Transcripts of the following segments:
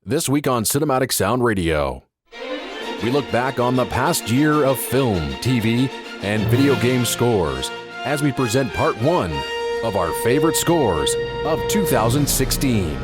This week on Cinematic Sound Radio, we look back on the past year of film, TV, and video game scores as we present part one of our favorite scores of 2016.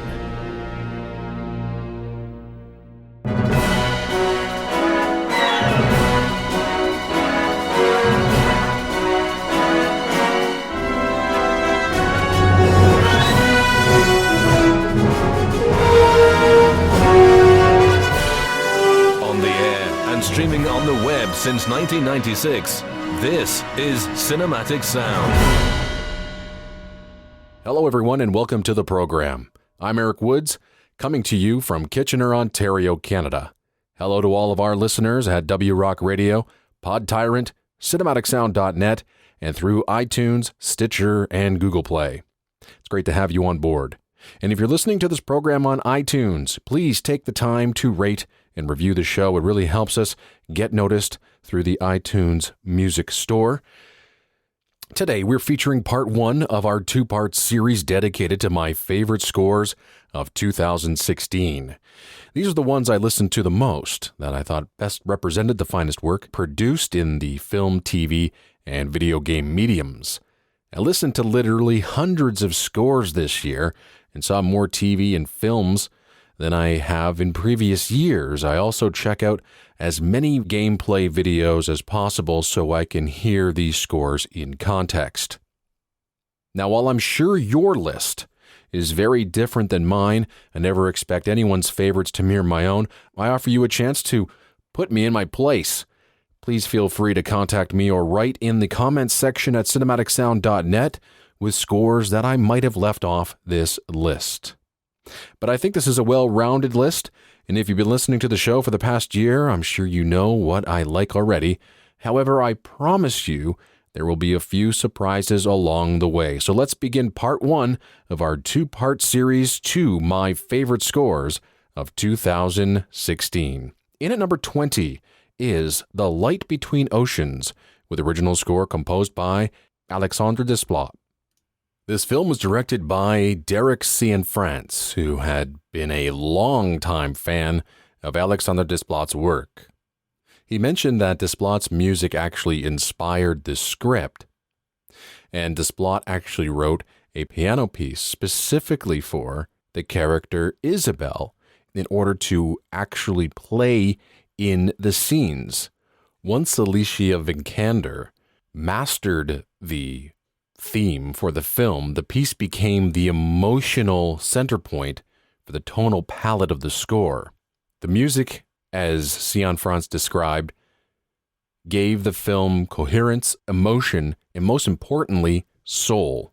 Streaming on the web since 1996, this is Cinematic Sound. Hello everyone and welcome to the program. I'm Eric Woods, coming to you from Kitchener, Ontario, Canada. Hello to all of our listeners at WROCK Radio, Podtyrant, cinematicsound.net, and through iTunes, Stitcher, and Google Play. It's great to have you on board. And if you're listening to this program on iTunes, please take the time to rate and review the show. It really helps us get noticed through the iTunes Music Store. Today, we're featuring part one of our two-part series dedicated to my favorite scores of 2016. These are the ones I listened to the most, that I thought best represented the finest work produced in the film, TV, and video game mediums. I listened to literally hundreds of scores this year and saw more TV and films than I have in previous years. I also check out as many gameplay videos as possible so I can hear these scores in context. Now, while I'm sure your list is very different than mine, I never expect anyone's favorites to mirror my own, I offer you a chance to put me in my place. Please feel free to contact me or write in the comments section at cinematicsound.net with scores that I might have left off this list. But I think this is a well-rounded list, and if you've been listening to the show for the past year, I'm sure you know what I like already. However, I promise you there will be a few surprises along the way. So let's begin part one of our two-part series to my favorite scores of 2016. In at number 20 is The Light Between Oceans, with original score composed by Alexandre Desplat. This film was directed by Derek Cianfrance, who had been a long-time fan of Alexandre Desplat's work. He mentioned that Desplat's music actually inspired the script, and Desplat actually wrote a piano piece specifically for the character Isabel in order to actually play in the scenes. Once Alicia Vikander mastered the theme for the film, the piece became the emotional center point for the tonal palette of the score. The music, as Cianfrance described, gave the film coherence, emotion, and most importantly, soul.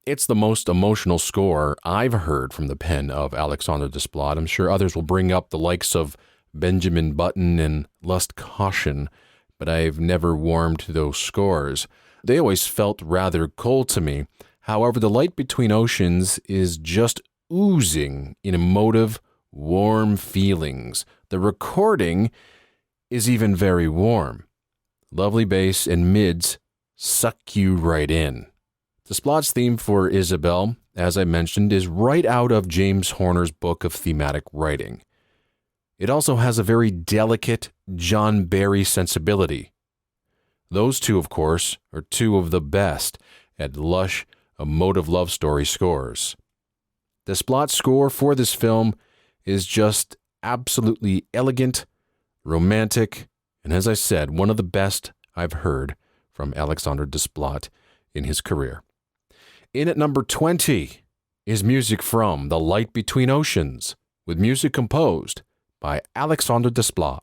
It's the most emotional score I've heard from the pen of Alexandre Desplat. I'm sure others will bring up the likes of Benjamin Button and Lust Caution, but I've never warmed to those scores. They always felt rather cold to me. However, The Light Between Oceans is just oozing in emotive, warm feelings. The recording is even very warm. Lovely bass and mids suck you right in. Desplat's theme for Isabel, as I mentioned, is right out of James Horner's book of thematic writing. It also has a very delicate John Barry sensibility. Those two, of course, are two of the best at lush, emotive love story scores. Desplat's score for this film is just absolutely elegant, romantic, and as I said, one of the best I've heard from Alexandre Desplat in his career. In at number 20 is music from The Light Between Oceans, with music composed by Alexandre Desplat.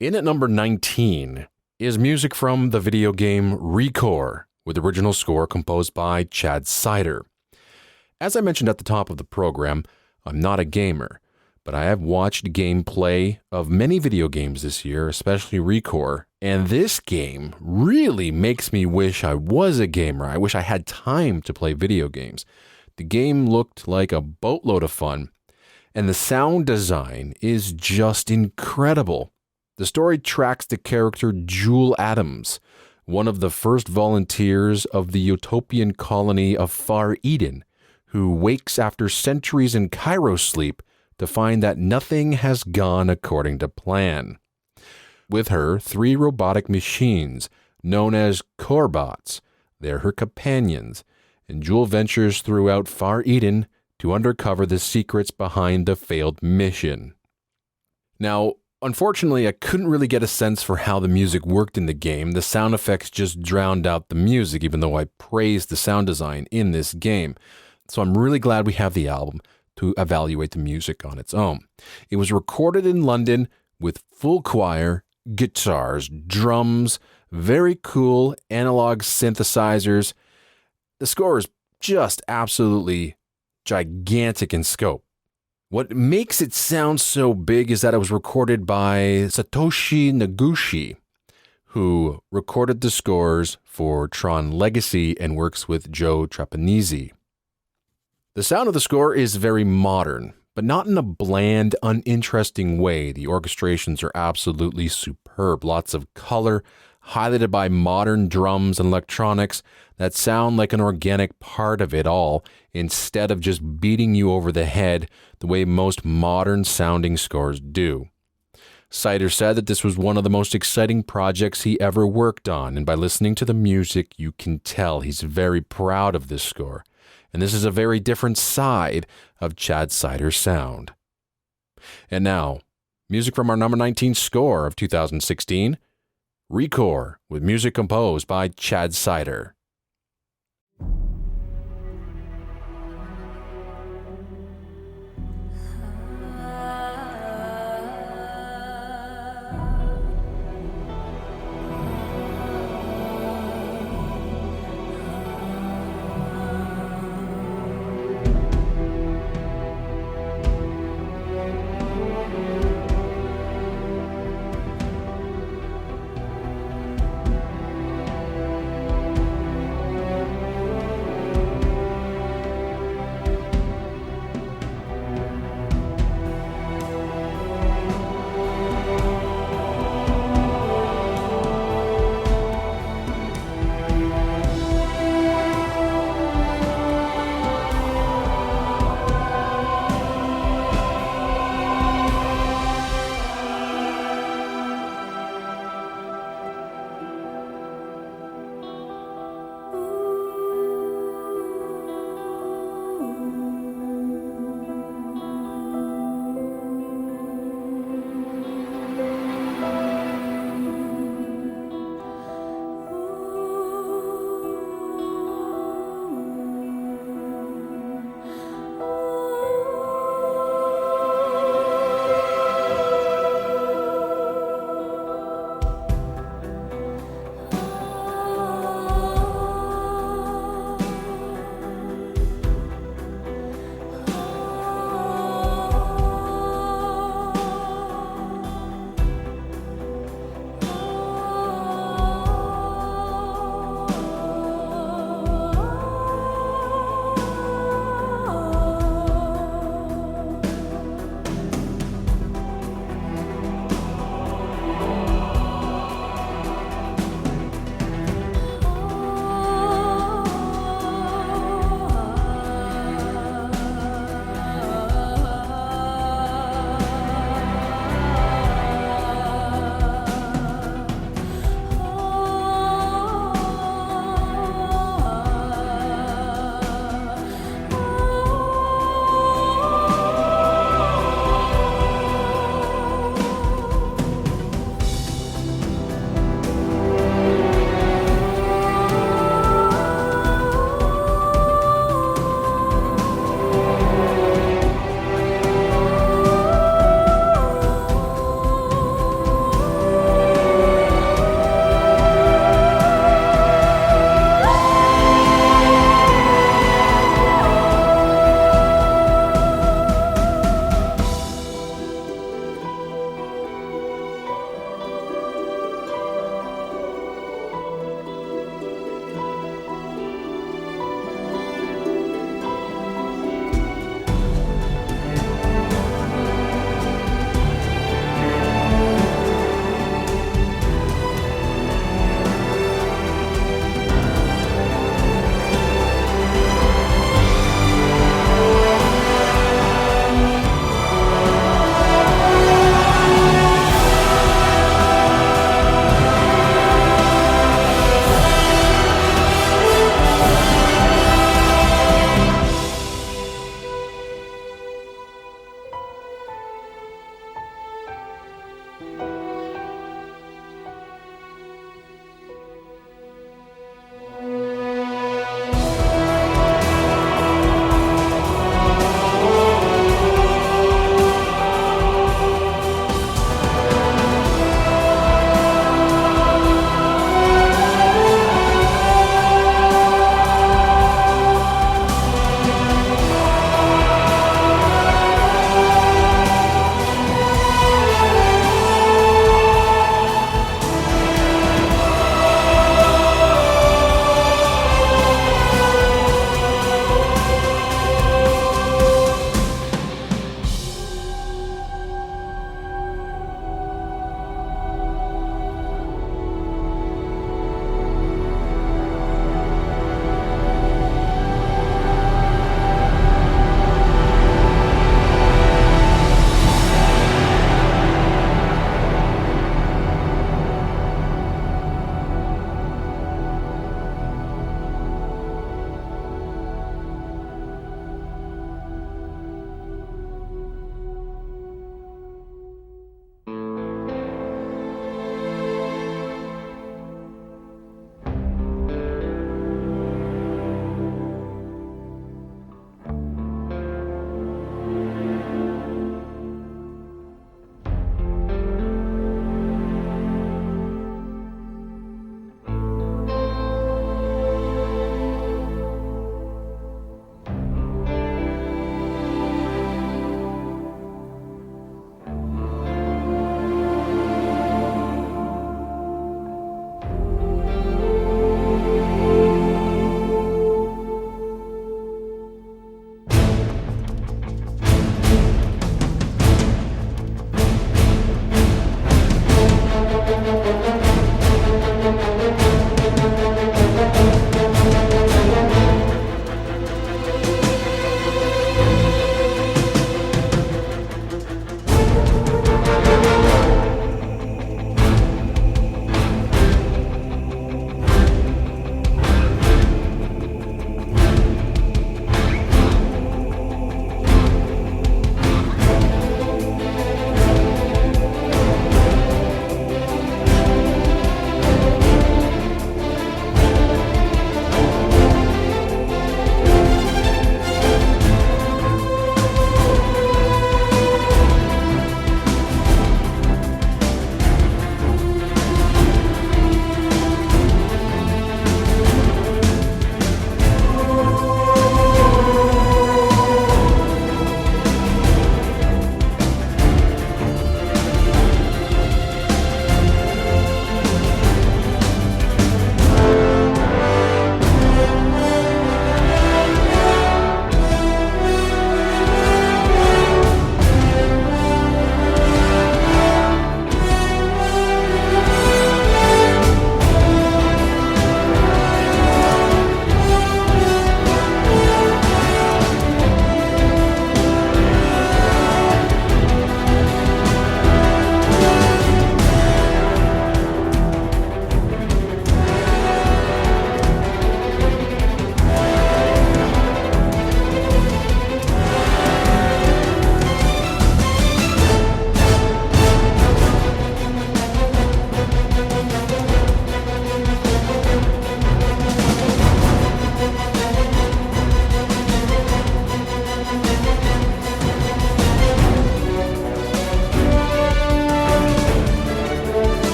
In at number 19 is music from the video game WROCK, with original score composed by Chad Seiter. As I mentioned at the top of the program, I'm not a gamer, but I have watched gameplay of many video games this year, especially WROCK, and this game really makes me wish I was a gamer. I wish I had time to play video games. The game looked like a boatload of fun, and the sound design is just incredible. The story tracks the character Jewel Adams, one of the first volunteers of the utopian colony of Far Eden, who wakes after centuries in Cairo sleep to find that nothing has gone according to plan. With her, 3 robotic machines, known as Corebots. They're her companions, and Jewel ventures throughout Far Eden to uncover the secrets behind the failed mission. Now, unfortunately, I couldn't really get a sense for how the music worked in the game. The sound effects just drowned out the music, even though I praised the sound design in this game. So I'm really glad we have the album to evaluate the music on its own. It was recorded in London with full choir, guitars, drums, very cool analog synthesizers. The score is just absolutely gigantic in scope. What makes it sound so big is that it was recorded by Satoshi Noguchi, who recorded the scores for Tron Legacy and works with Joe Trapanese. The sound of the score is very modern, but not in a bland, uninteresting way. The orchestrations are absolutely superb. Lots of color, highlighted by modern drums and electronics that sound like an organic part of it all, instead of just beating you over the head the way most modern-sounding scores do. Seiter said that this was one of the most exciting projects he ever worked on, and by listening to the music, you can tell he's very proud of this score. And this is a very different side of Chad Seiter's sound. And now, music from our number 19 score of 2016, WROCK, with music composed by Chad Seiter.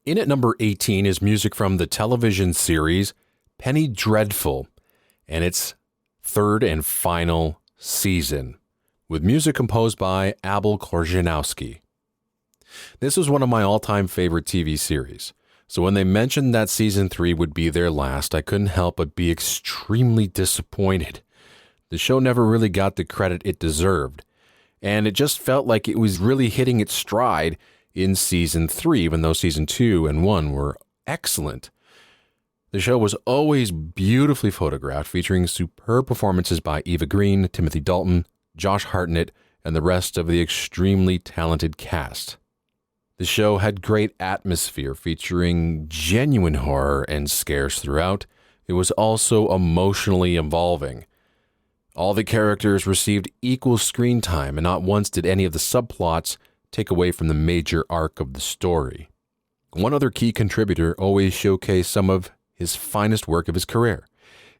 In at number 18 is music from the television series Penny Dreadful and its third and final season, with music composed by Abel Korzeniowski. This was one of my all-time favorite TV series, so when they mentioned that season 3 would be their last, I couldn't help but be extremely disappointed. The show never really got the credit it deserved, and it just felt like it was really hitting its stride in season 3, even though season 2 and 1 were excellent. The show was always beautifully photographed, featuring superb performances by Eva Green, Timothy Dalton, Josh Hartnett, and the rest of the extremely talented cast. The show had great atmosphere, featuring genuine horror and scares throughout. It was also emotionally involving. All the characters received equal screen time, and not once did any of the subplots take away from the major arc of the story. One other key contributor always showcased some of his finest work of his career,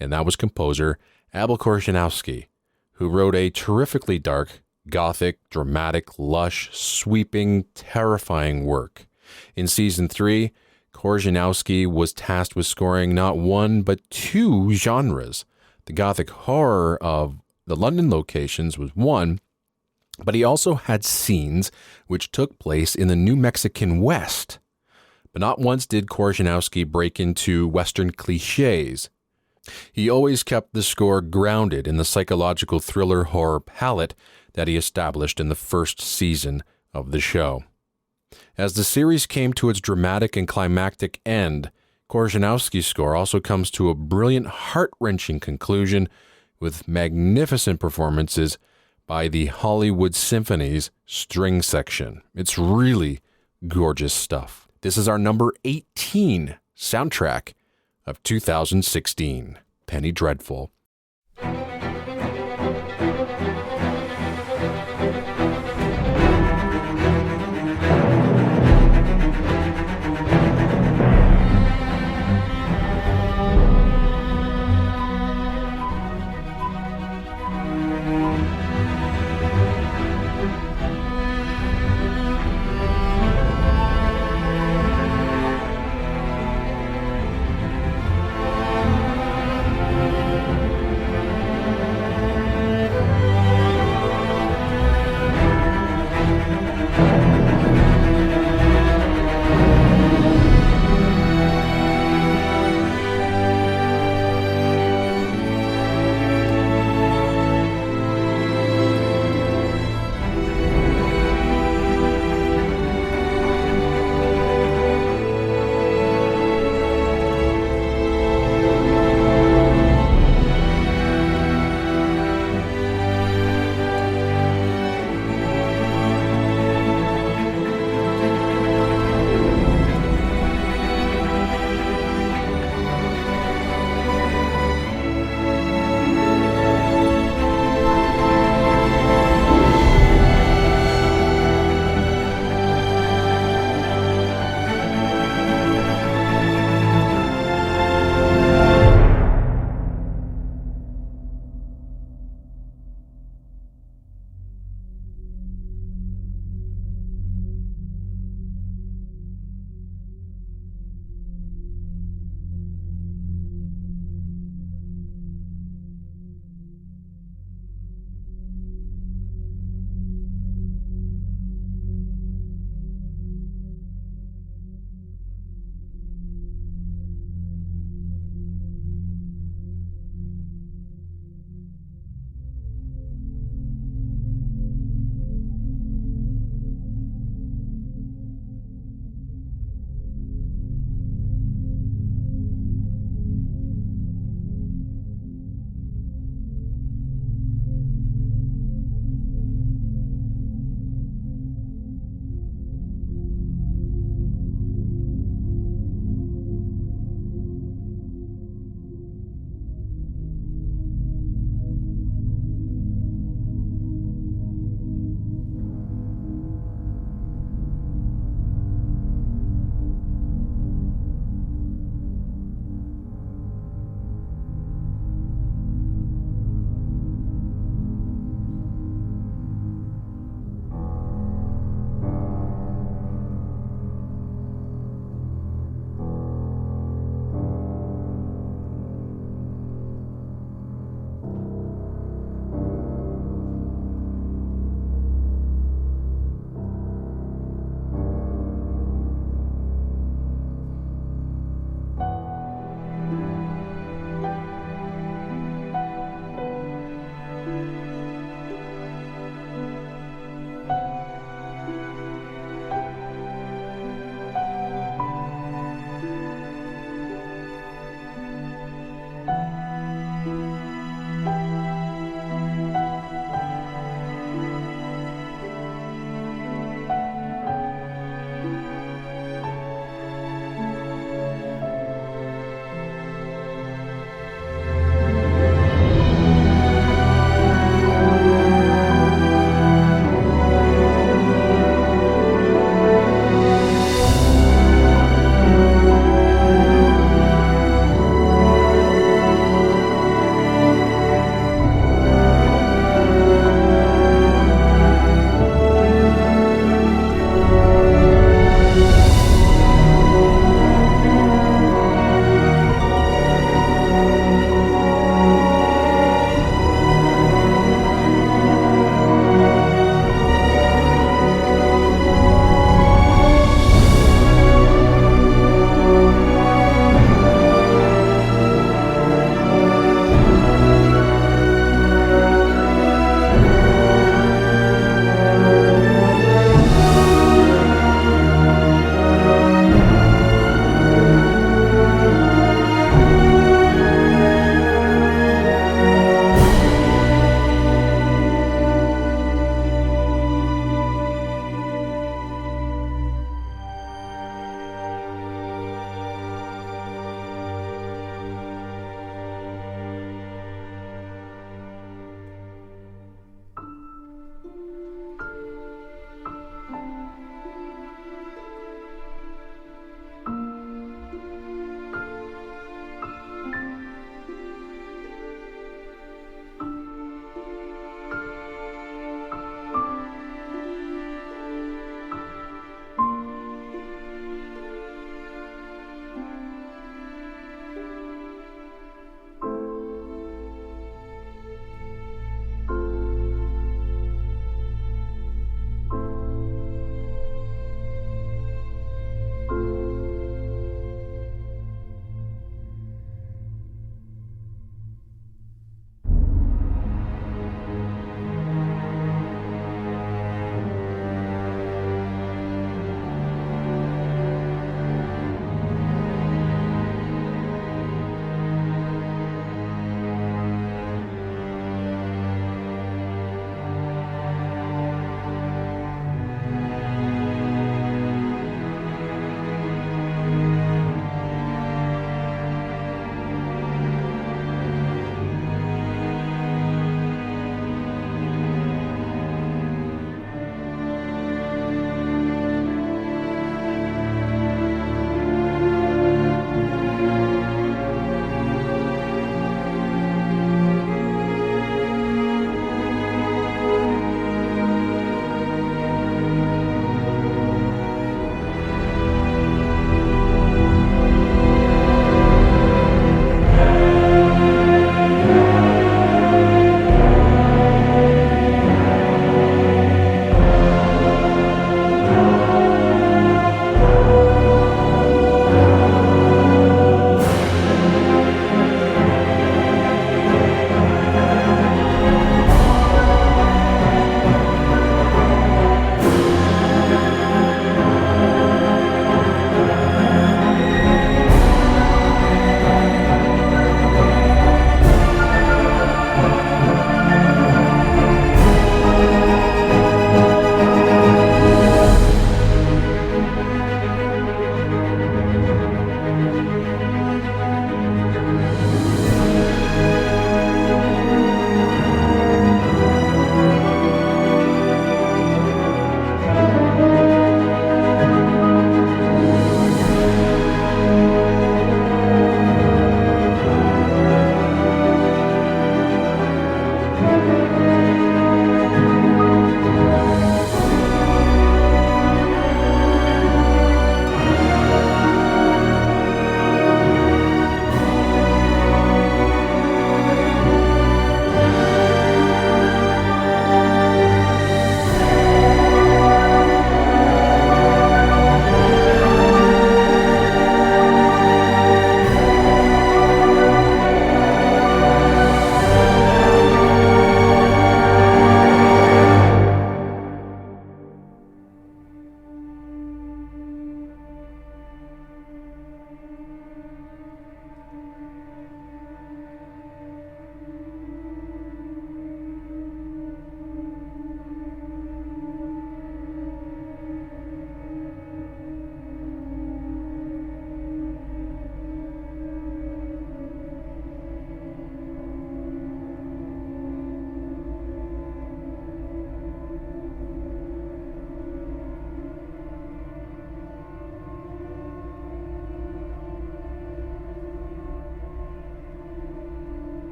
and that was composer Abel Korzeniowski, who wrote a terrifically dark, gothic, dramatic, lush, sweeping, terrifying work. In season 3, Korzeniowski was tasked with scoring not one but 2 genres. The gothic horror of the London locations was one, but he also had scenes which took place in the New Mexican West. But not once did Korzeniowski break into Western cliches. He always kept the score grounded in the psychological thriller horror palette that he established in the first season of the show. As the series came to its dramatic and climactic end, Korzeniowski's score also comes to a brilliant, heart-wrenching conclusion with magnificent performances by the Hollywood Symphony's string section. It's really gorgeous stuff. This is our number 18 soundtrack of 2016, Penny Dreadful.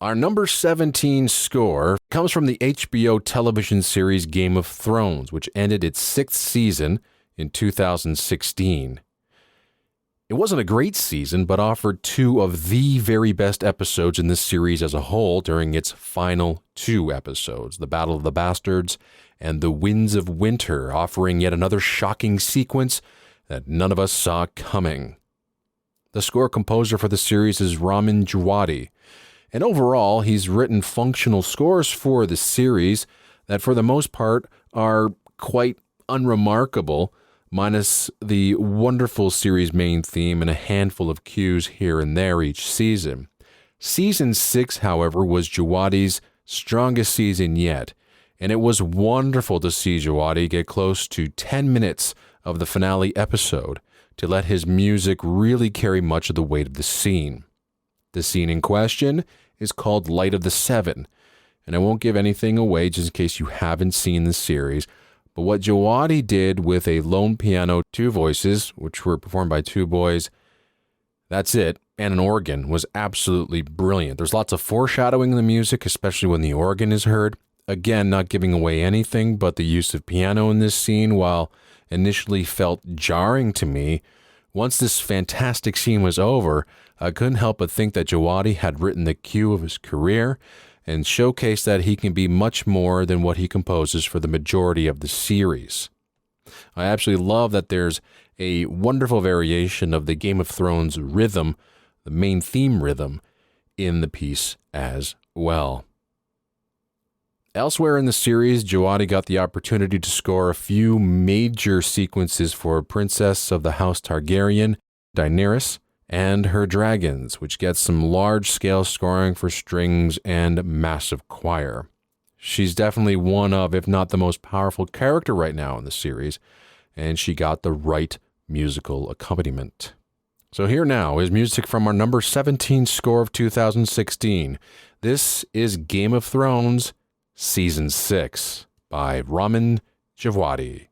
Our number 17 score comes from the HBO television series Game of Thrones, which ended its 6th season in 2016. It wasn't a great season, but offered 2 of the very best episodes in this series as a whole during its final 2 episodes, The Battle of the Bastards and The Winds of Winter, offering yet another shocking sequence that none of us saw coming. The score composer for the series is Ramin Djawadi, and overall, he's written functional scores for the series that for the most part are quite unremarkable, minus the wonderful series main theme and a handful of cues here and there each season. Season 6, however, was Djawadi's strongest season yet, and it was wonderful to see Djawadi get close to 10 minutes of the finale episode to let his music really carry much of the weight of the scene. The scene in question is called Light of the Seven, and I won't give anything away just in case you haven't seen the series, but what Djawadi did with a lone piano, 2 voices, which were performed by 2 boys, that's it, and an organ, was absolutely brilliant. There's lots of foreshadowing in the music, especially when the organ is heard. Again, not giving away anything, but the use of piano in this scene, while initially felt jarring to me, once this fantastic scene was over, I couldn't help but think that Djawadi had written the cue of his career and showcased that he can be much more than what he composes for the majority of the series. I absolutely love that there's a wonderful variation of the Game of Thrones rhythm, the main theme rhythm, in the piece as well. Elsewhere in the series, Djawadi got the opportunity to score a few major sequences for Princess of the House Targaryen, Daenerys, and her dragons, which gets some large-scale scoring for strings and massive choir. She's definitely one of, if not the most powerful character right now in the series, and she got the right musical accompaniment. So here now is music from our number 17 score of 2016. This is Game of Thrones Season 6 by Ramin Djawadi.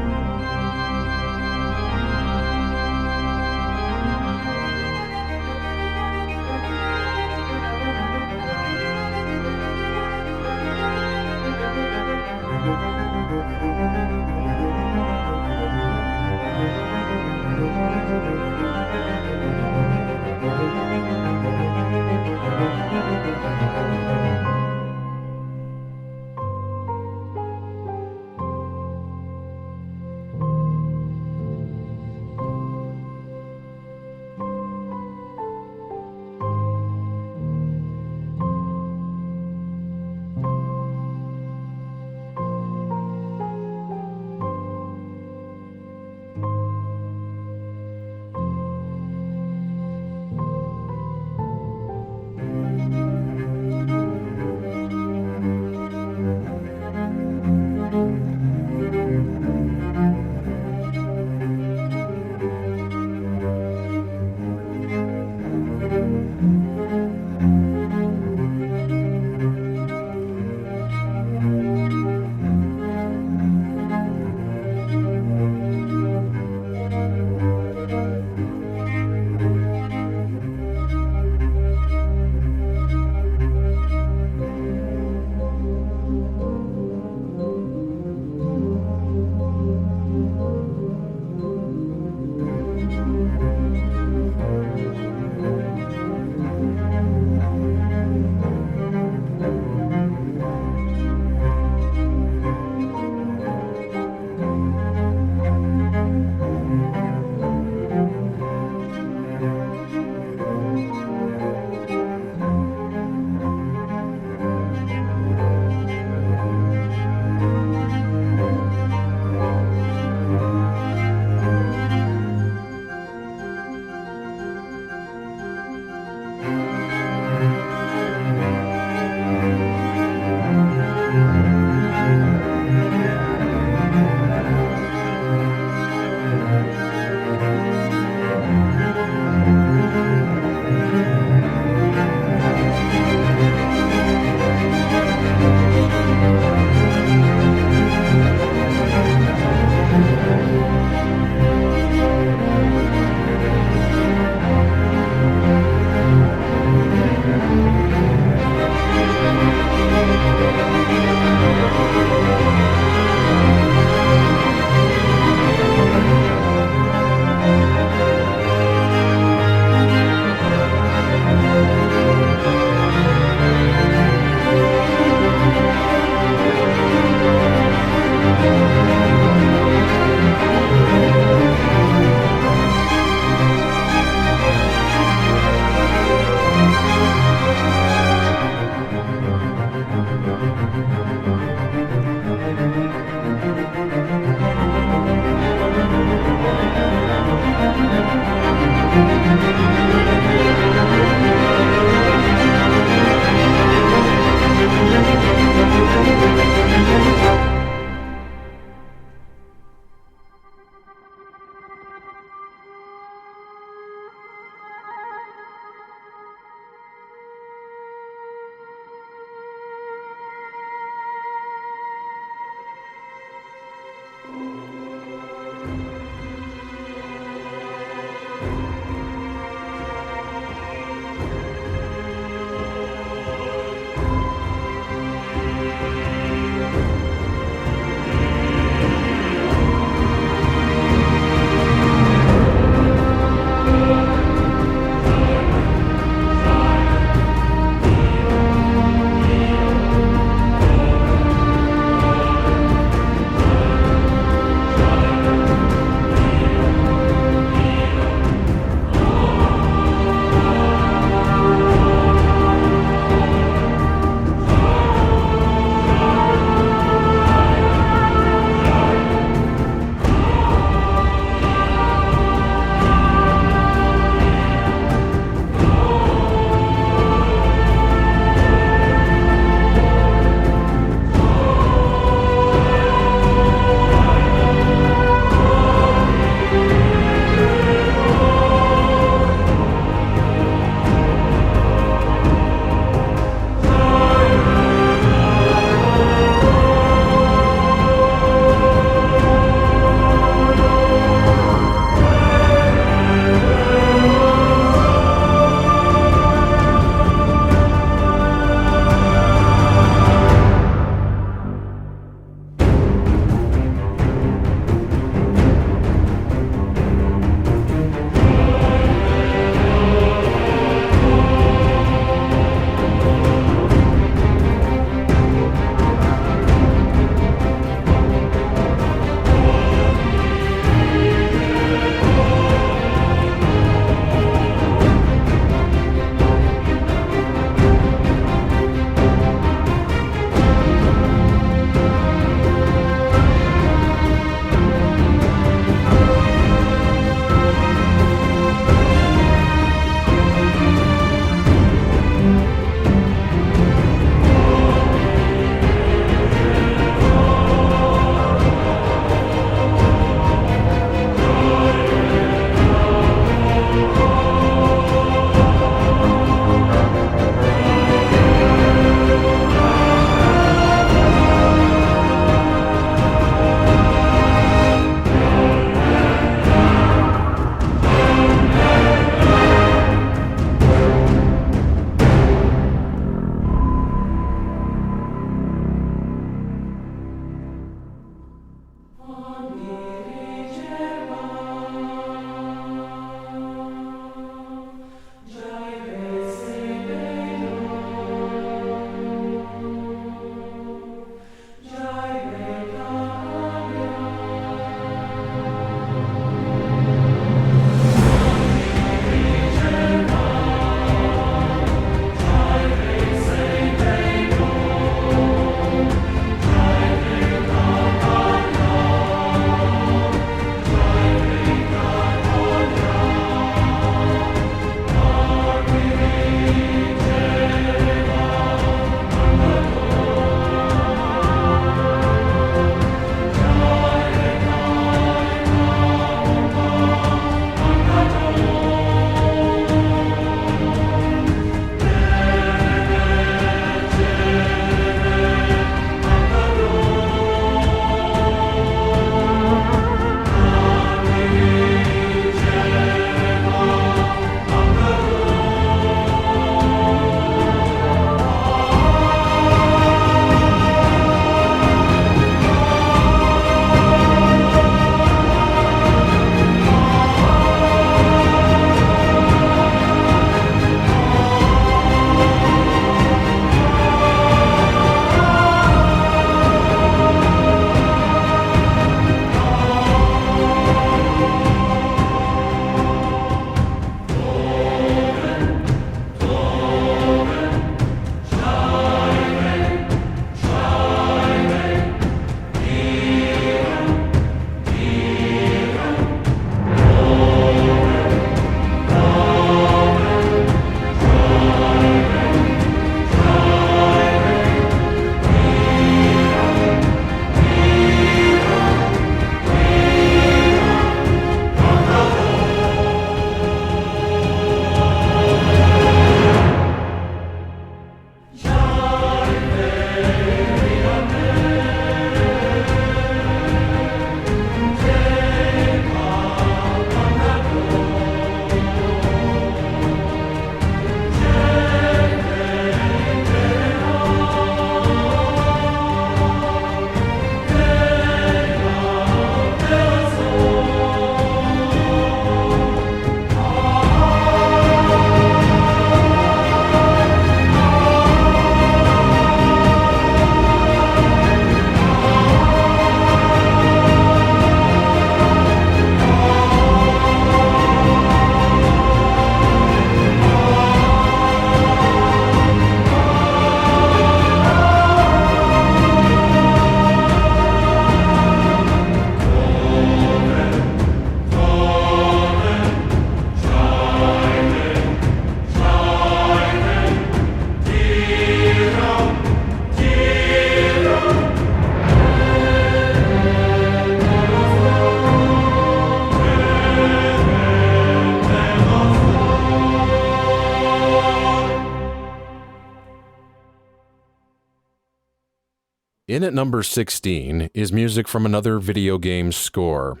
In at number 16 is music from another video game score,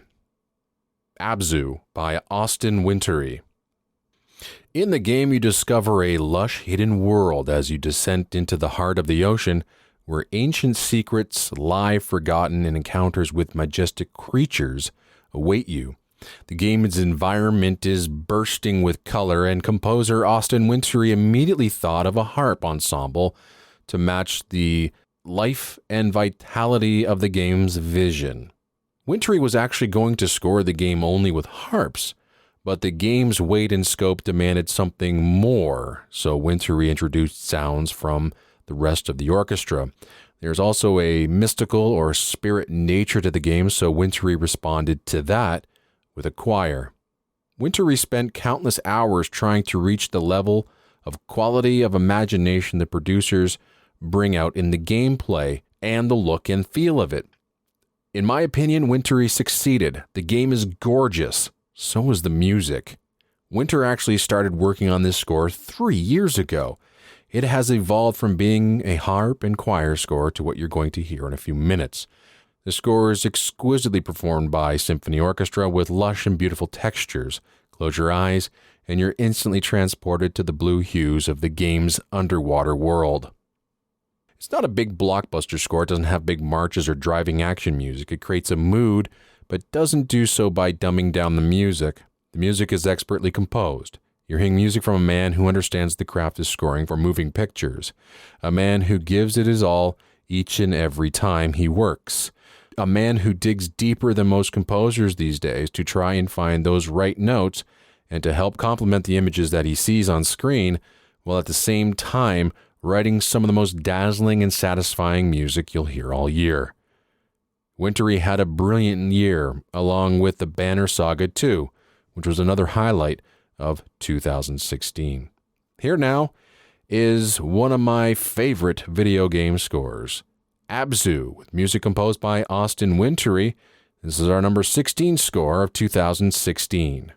Abzu by Austin Wintory. In the game, you discover a lush hidden world as you descend into the heart of the ocean, where ancient secrets lie forgotten and encounters with majestic creatures await you. The game's environment is bursting with color, and composer Austin Wintory immediately thought of a harp ensemble to match the life and vitality of the game's vision. Wintory was actually going to score the game only with harps, but the game's weight and scope demanded something more, so Wintory introduced sounds from the rest of the orchestra. There's also a mystical or spirit nature to the game, so Wintory responded to that with a choir. Wintory spent countless hours trying to reach the level of quality of imagination the producers bring out in the gameplay and the look and feel of it. In my opinion, Wintory succeeded. The game is gorgeous. So is the music. Winter actually started working on this score 3 years ago. It has evolved from being a harp and choir score to what you're going to hear in a few minutes. The score is exquisitely performed by symphony orchestra with lush and beautiful textures. Close your eyes, and you're instantly transported to the blue hues of the game's underwater world. It's not a big blockbuster score. It doesn't have big marches or driving action music. It creates a mood, but doesn't do so by dumbing down the music. The music is expertly composed. You're hearing music from a man who understands the craft of scoring for moving pictures, a man who gives it his all each and every time he works, a man who digs deeper than most composers these days to try and find those right notes and to help complement the images that he sees on screen, while at the same time writing some of the most dazzling and satisfying music you'll hear all year. Wintory had a brilliant year, along with the Banner Saga 2, which was another highlight of 2016. Here now is one of my favorite video game scores, Abzu, with music composed by Austin Wintory. This is our number 16 score of 2016.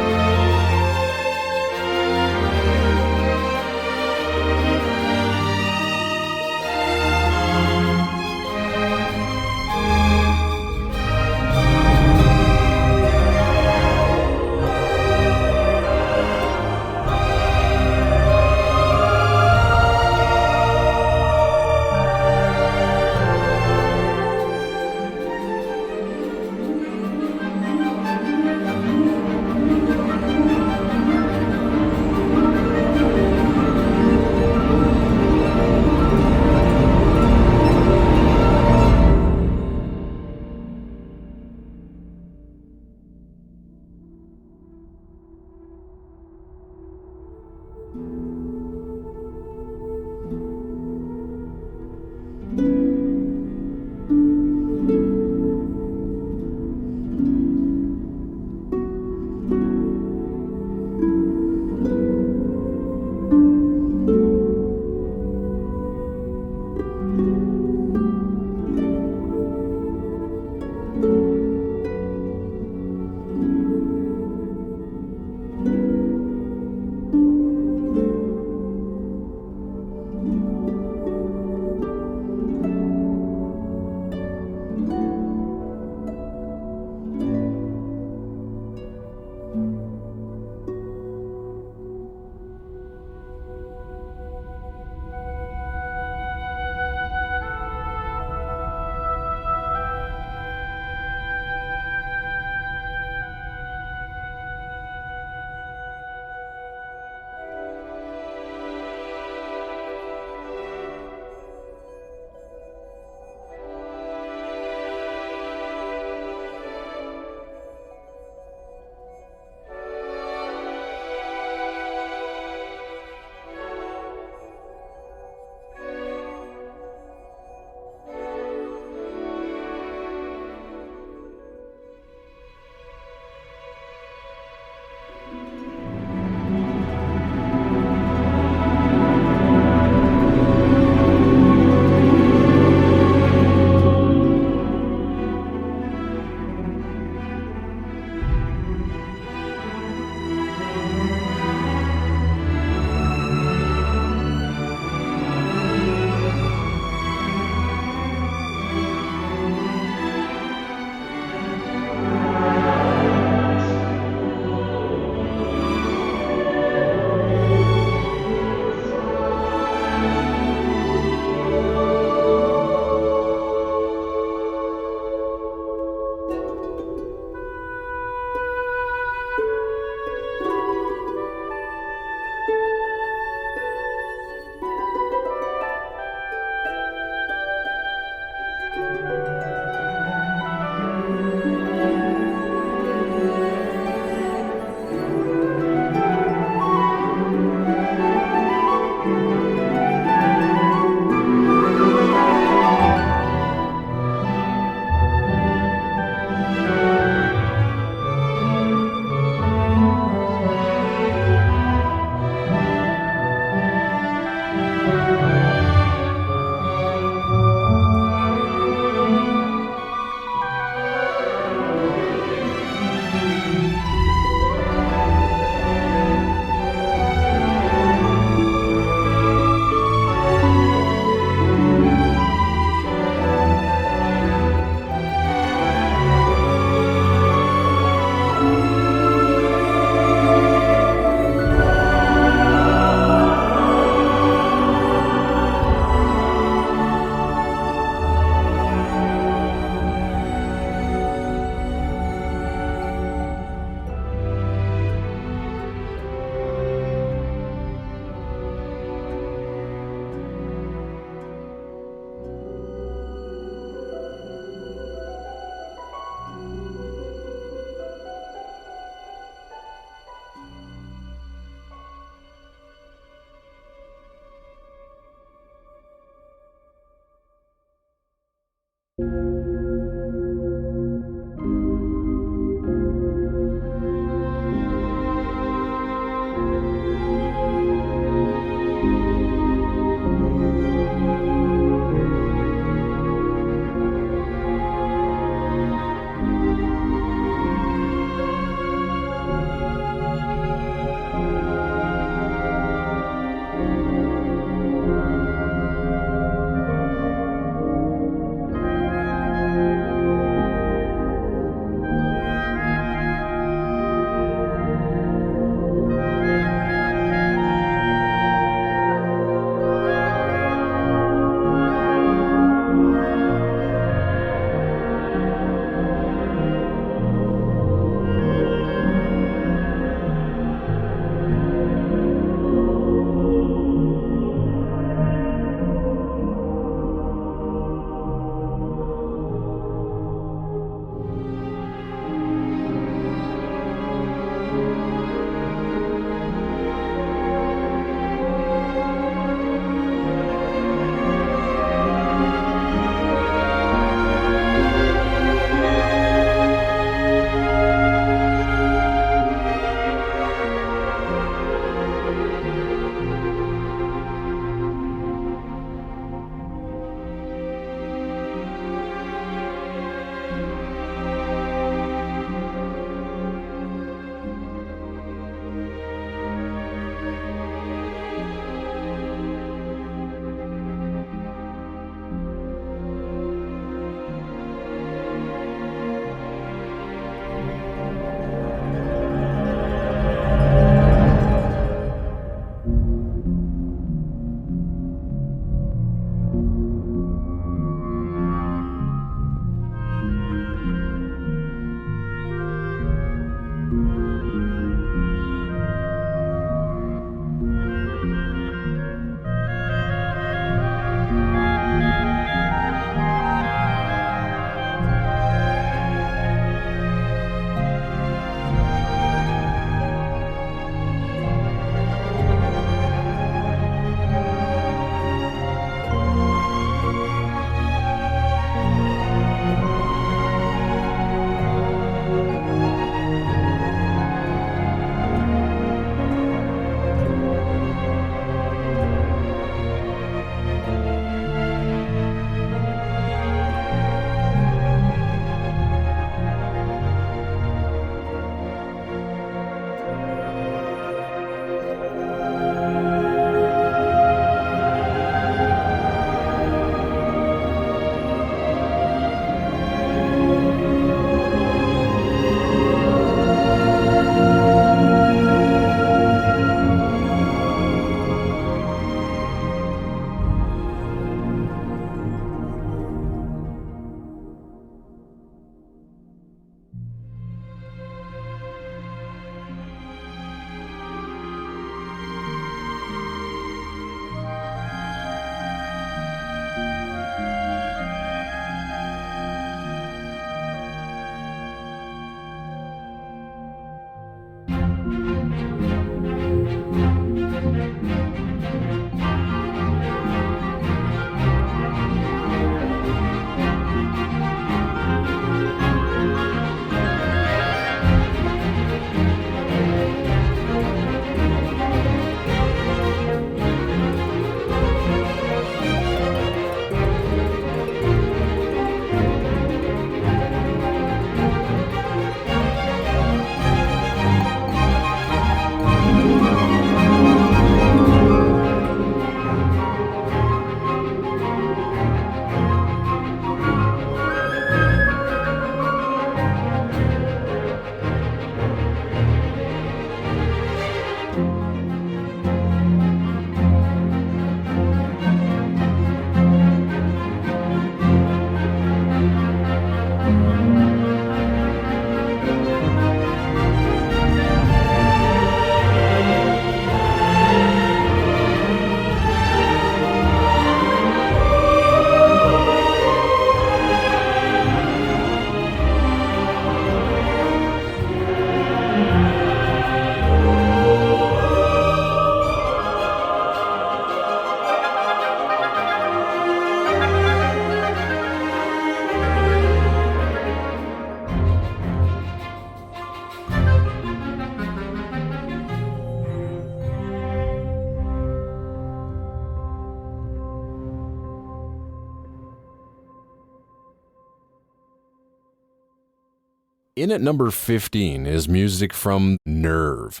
In at number 15 is music from Nerve,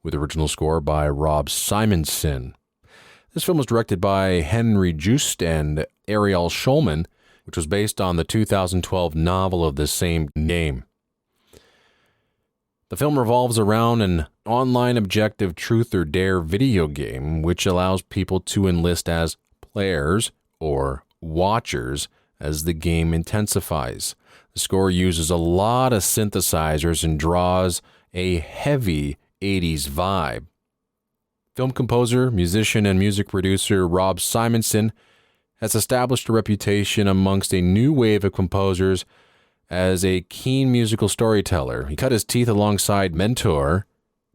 with original score by Rob Simonsen. This film was directed by Henry Joost and Ariel Schulman, which was based on the 2012 novel of the same name. The film revolves around an online objective truth or dare video game which allows people to enlist as players or watchers as the game intensifies. The score uses a lot of synthesizers and draws a heavy 80s vibe. Film composer, musician, and music producer Rob Simonsen has established a reputation amongst a new wave of composers as a keen musical storyteller. He cut his teeth alongside mentor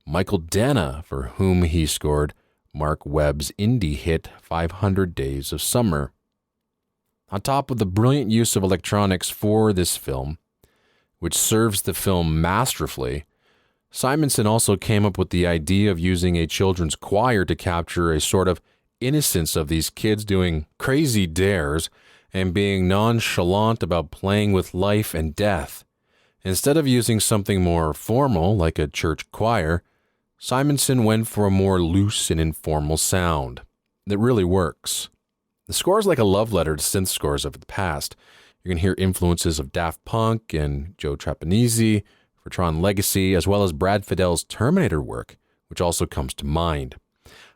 Michael Dana, for whom he scored Mark Webb's indie hit 500 Days of Summer. On top of the brilliant use of electronics for this film, which serves the film masterfully, Simonsen also came up with the idea of using a children's choir to capture a sort of innocence of these kids doing crazy dares and being nonchalant about playing with life and death. Instead of using something more formal like a church choir, Simonsen went for a more loose and informal sound that really works. The score is like a love letter to synth scores of the past. You can hear influences of Daft Punk and Joe Trapanese for Tron Legacy, as well as Brad Fiddel's Terminator work, which also comes to mind.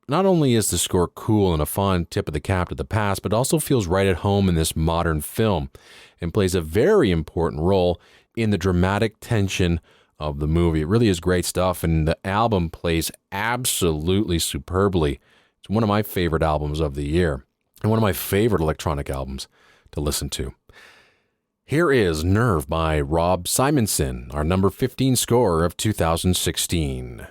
Not only is the score cool and a fun tip of the cap to the past, but also feels right at home in this modern film and plays a very important role in the dramatic tension of the movie. It really is great stuff, and the album plays absolutely superbly. It's one of my favorite albums of the year, and one of my favorite electronic albums to listen to. Here is Nerve by Rob Simonsen, our number 15 score of 2016.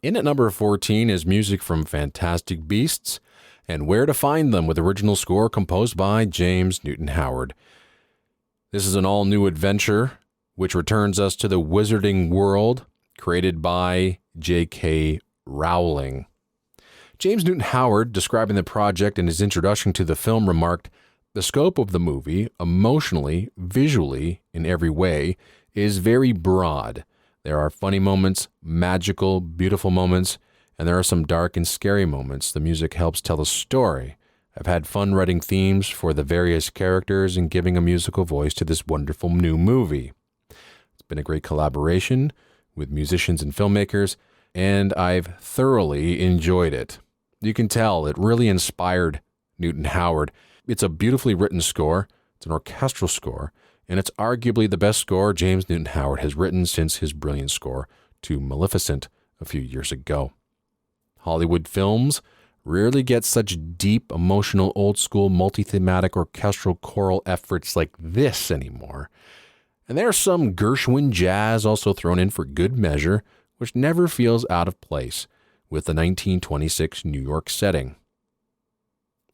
In at number 14 is music from Fantastic Beasts and Where to Find Them, with original score composed by James Newton Howard. This is an all-new adventure which returns us to the wizarding world created by J.K. Rowling. James Newton Howard, describing the project in his introduction to the film, remarked, "The scope of the movie, emotionally, visually, in every way, is very broad. There are funny moments, magical, beautiful moments, and there are some dark and scary moments. The music helps tell a story. I've had fun writing themes for the various characters and giving a musical voice to this wonderful new movie. It's been a great collaboration with musicians and filmmakers, and I've thoroughly enjoyed it." You can tell it really inspired Newton Howard. It's a beautifully written score, it's an orchestral score, and it's arguably the best score James Newton Howard has written since his brilliant score to Maleficent a few years ago. Hollywood films rarely get such deep, emotional, old-school, multi-thematic orchestral choral efforts like this anymore. And there's some Gershwin jazz also thrown in for good measure, which never feels out of place with the 1926 New York setting.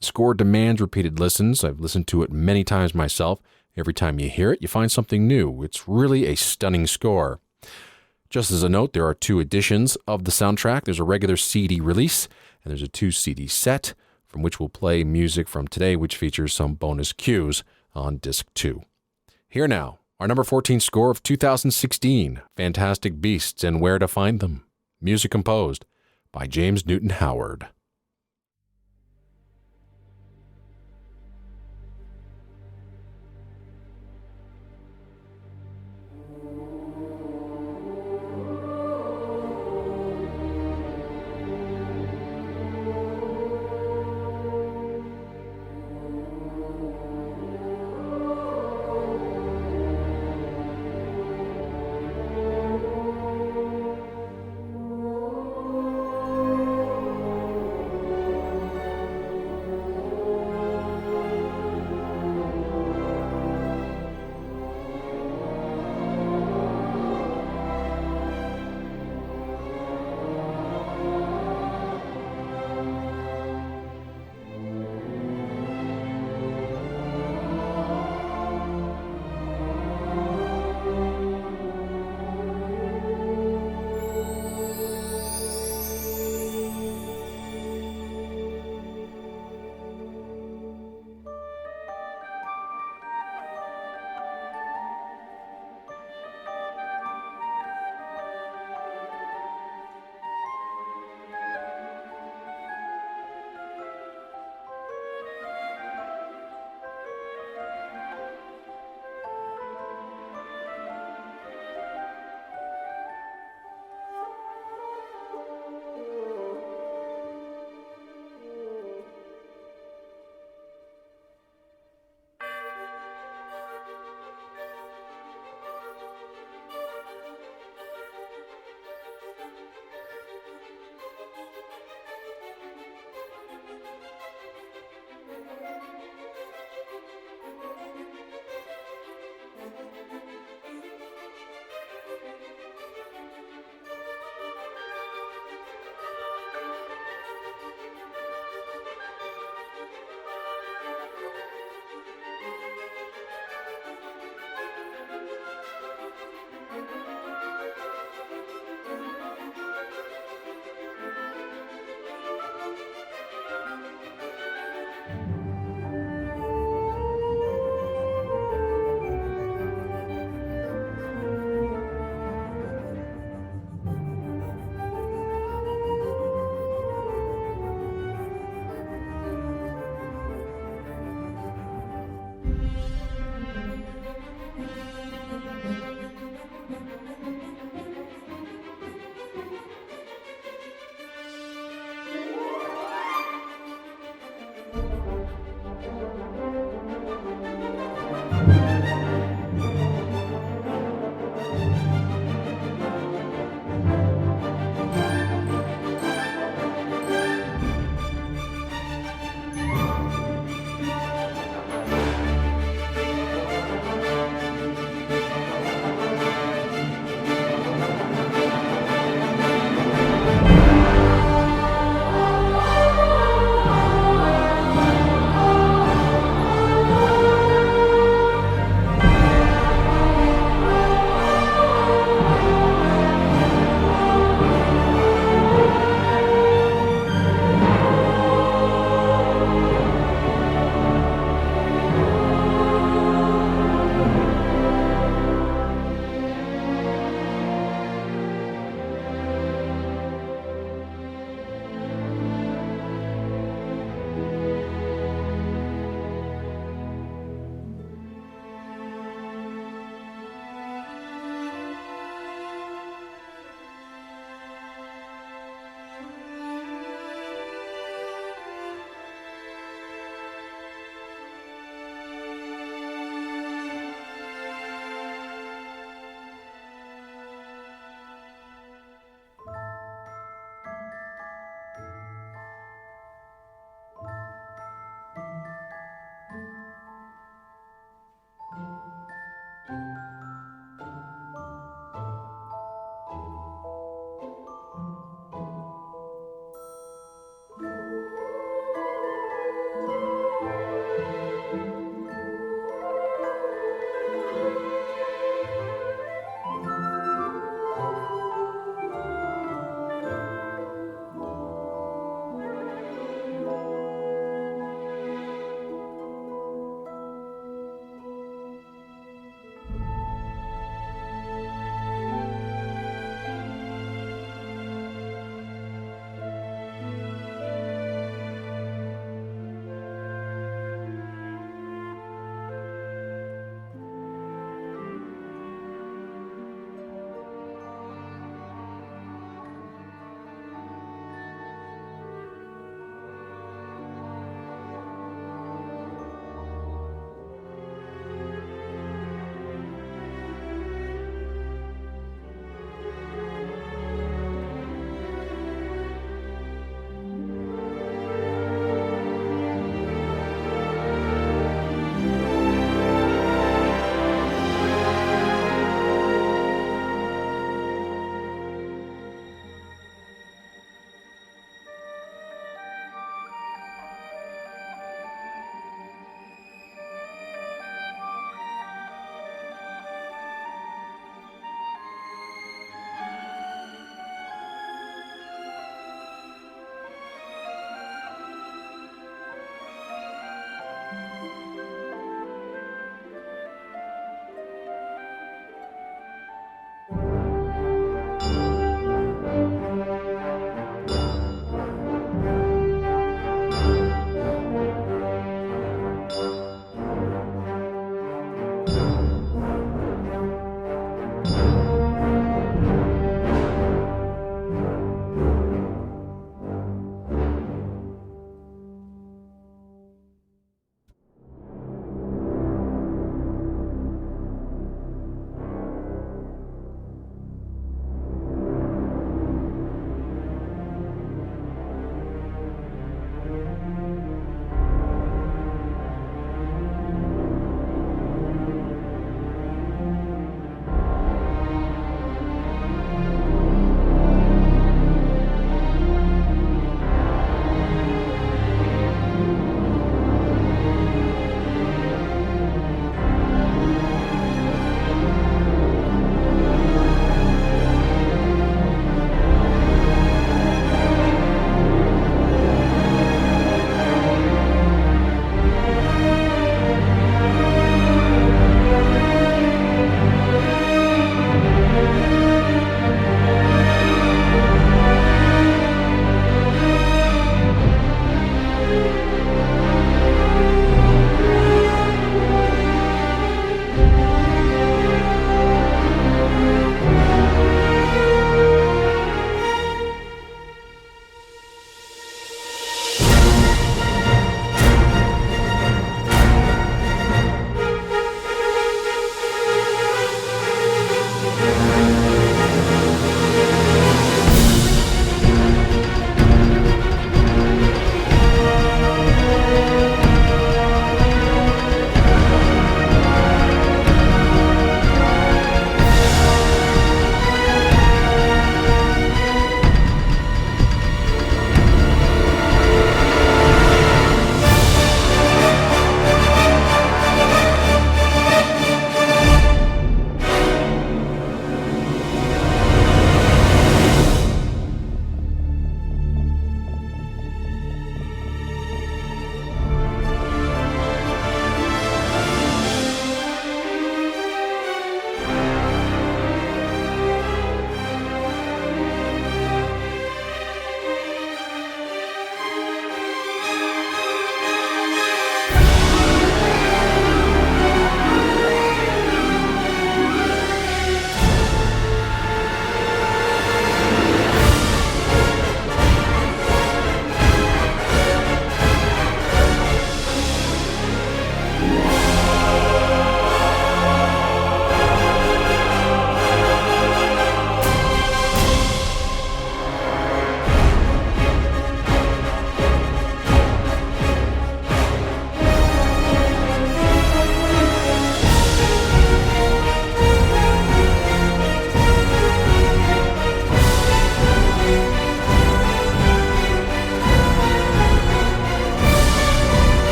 The score demands repeated listens. I've listened to it many times myself. Every time you hear it, you find something new. It's really a stunning score. Just as a note, there are 2 editions of the soundtrack. There's a regular CD release, and there's a 2 CD set, from which we'll play music from today, which features some bonus cues on disc 2. Here now, our number 14 score of 2016, Fantastic Beasts and Where to Find Them. Music composed by James Newton Howard.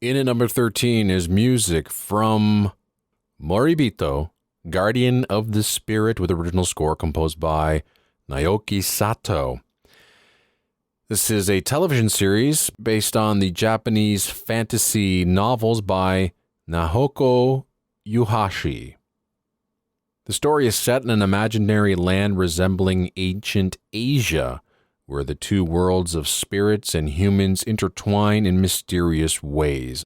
In at number 13 is music from Moribito, Guardian of the Spirit, with original score composed by Naoki Sato. This is a television series based on the Japanese fantasy novels by Naoko Yuhashi. The story is set in an imaginary land resembling ancient Asia, where the two worlds of spirits and humans intertwine in mysterious ways.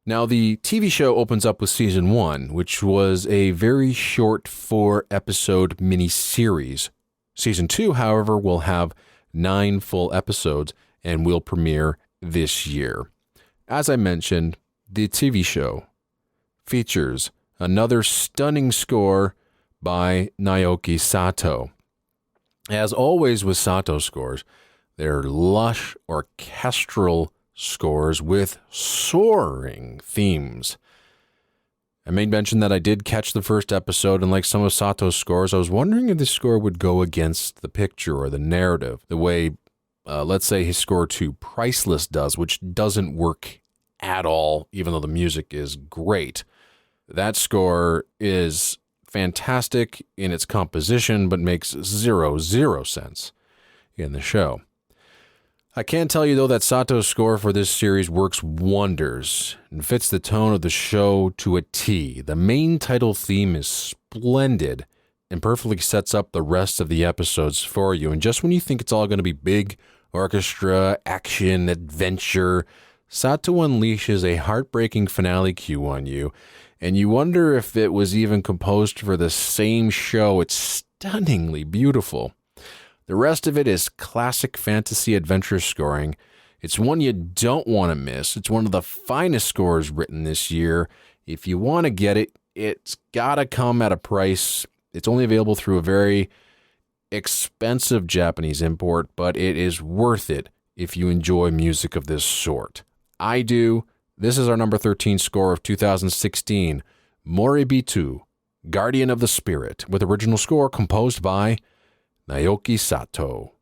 Now, the TV show opens up with Season 1, which was a very short 4-episode miniseries. Season 2, however, will have 9 full episodes and will premiere this year. As I mentioned, the TV show features another stunning score by Naoki Sato. As always with Sato scores, they're lush orchestral scores with soaring themes. I made mention that I did catch the first episode, and like some of Sato's scores, I was wondering if the score would go against the picture or the narrative, the way, let's say, his score to Priceless does, which doesn't work at all, even though the music is great. That score is fantastic in its composition, but makes zero sense in the show. I can tell you, though, that Sato's score for this series works wonders and fits the tone of the show to a T. The main title theme is splendid and perfectly sets up the rest of the episodes for you. And just when you think it's all going to be big orchestra, action, adventure, Sato unleashes a heartbreaking finale cue on you, and you wonder if it was even composed for the same show. It's stunningly beautiful. The rest of it is classic fantasy adventure scoring. It's one you don't want to miss. It's one of the finest scores written this year. If you want to get it, it's got to come at a price. It's only available through a very expensive Japanese import, but it is worth it if you enjoy music of this sort. I do. This is our number 13 score of 2016, Moribito, Guardian of the Spirit, with original score composed by Naoki Sato.